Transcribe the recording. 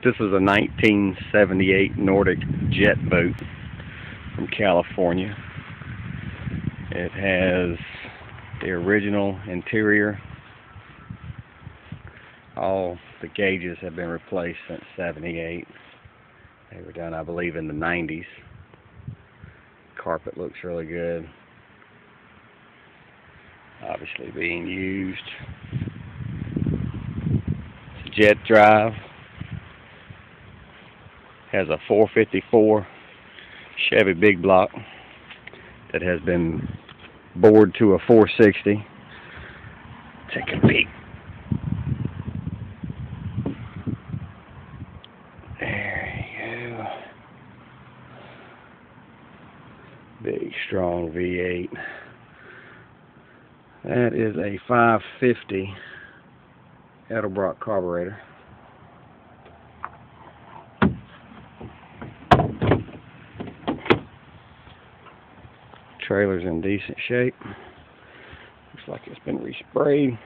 This is a 1978 Nordic jet boat from California. It has the original interior. All the gauges have been replaced since '78. They were done, I believe, in the '90s. Carpet looks really good. Obviously being used. It's jet drive. Has a 454 Chevy big block that has been bored to a 460. Take a peek. There you go. Big strong V8. That is a 550 Edelbrock carburetor. Trailer's in decent shape. Looks like it's been resprayed.